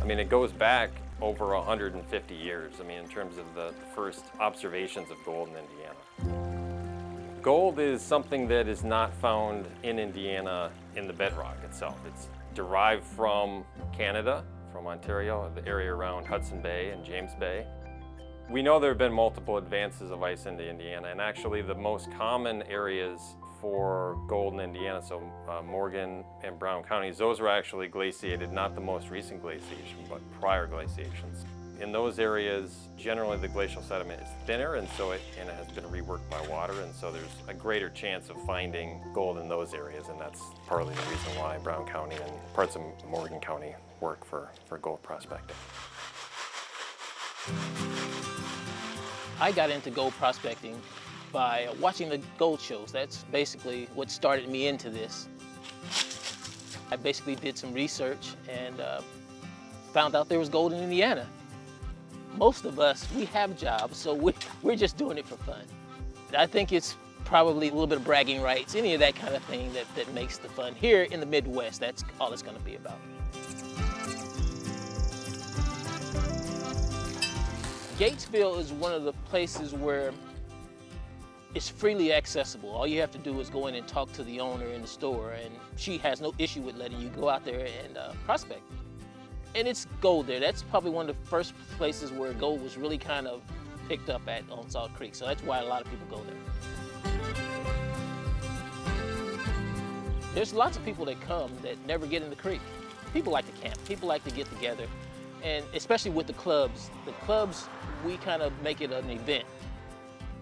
mean, it goes back over 150 years, I mean, in terms of the first observations of gold in Indiana. Gold is something that is not found in Indiana in the bedrock itself. It's derived from Canada, from Ontario, the area around Hudson Bay and James Bay. We know there have been multiple advances of ice into Indiana, and actually the most common areas for gold in Indiana, so Morgan and Brown counties, those were actually glaciated, not the most recent glaciation, but prior glaciations. In those areas, generally the glacial sediment is thinner, and it has been reworked by water, and so there's a greater chance of finding gold in those areas, and that's partly the reason why Brown County and parts of Morgan County work for gold prospecting. I got into gold prospecting by watching the gold shows. That's basically what started me into this. I basically did some research and found out there was gold in Indiana. Most of us, we have jobs, so we're just doing it for fun. I think it's probably a little bit of bragging rights, any of that kind of thing that makes the fun. Here in the Midwest, that's all it's gonna be about. Gatesville is one of the places where it's freely accessible. All you have to do is go in and talk to the owner in the store, and she has no issue with letting you go out there and prospect. And it's gold there. That's probably one of the first places where gold was really kind of picked up at on Salt Creek, so that's why a lot of people go there. There's lots of people that come that never get in the creek. People like to camp, people like to get together, and especially with the clubs. The clubs, we kind of make it an event.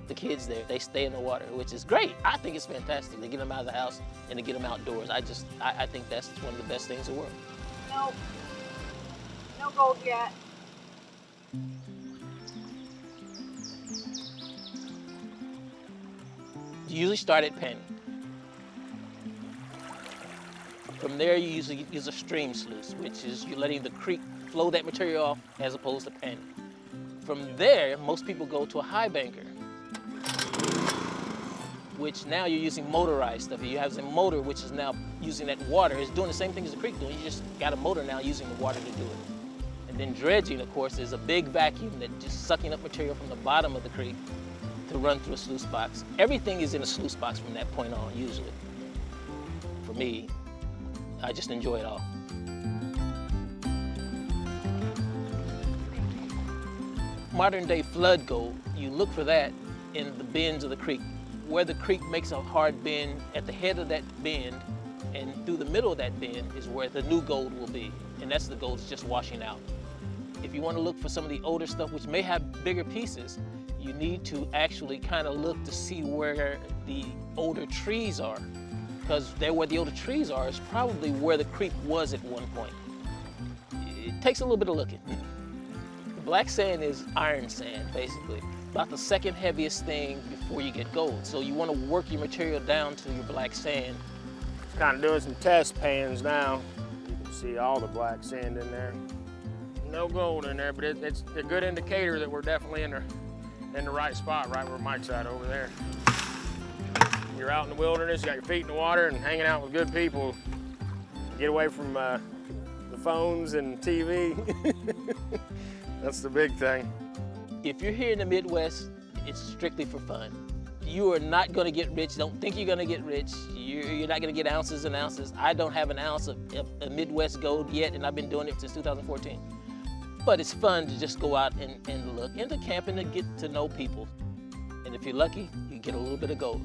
The kids there, they stay in the water, which is great. I think it's fantastic to get them out of the house and to get them outdoors. I think that's one of the best things in the world. Nope. No gold yet. You usually start at penny. From there, you usually use a stream sluice, which is you're letting the creek flow that material off as opposed to penny. From there, most people go to a high banker, which now you're using motorized stuff. You have a motor which is now using that water. It's doing the same thing as the creek doing. You just got a motor now using the water to do it. And then dredging, of course, is a big vacuum that just sucking up material from the bottom of the creek to run through a sluice box. Everything is in a sluice box from that point on, usually. For me, I just enjoy it all. Modern day flood gold, you look for that in the bends of the creek. Where the creek makes a hard bend, at the head of that bend and through the middle of that bend is where the new gold will be. And that's the gold that's just washing out. If you want to look for some of the older stuff, which may have bigger pieces, you need to actually kind of look to see where the older trees are. Because there where the older trees are is probably where the creek was at one point. It takes a little bit of looking. Black sand is iron sand, basically. About the second heaviest thing before you get gold. So you want to work your material down to your black sand. Kind of doing some test pans now. You can see all the black sand in there. No gold in there, but it's a good indicator that we're definitely in the right spot, right where Mike's at over there. You're out in the wilderness, you got your feet in the water and hanging out with good people. Get away from the phones and TV. That's the big thing. If you're here in the Midwest, it's strictly for fun. You are not gonna get rich. Don't think you're gonna get rich. You're not gonna get ounces and ounces. I don't have an ounce of Midwest gold yet, and I've been doing it since 2014. But it's fun to just go out and look, and to camp and to get to know people. And if you're lucky, you get a little bit of gold.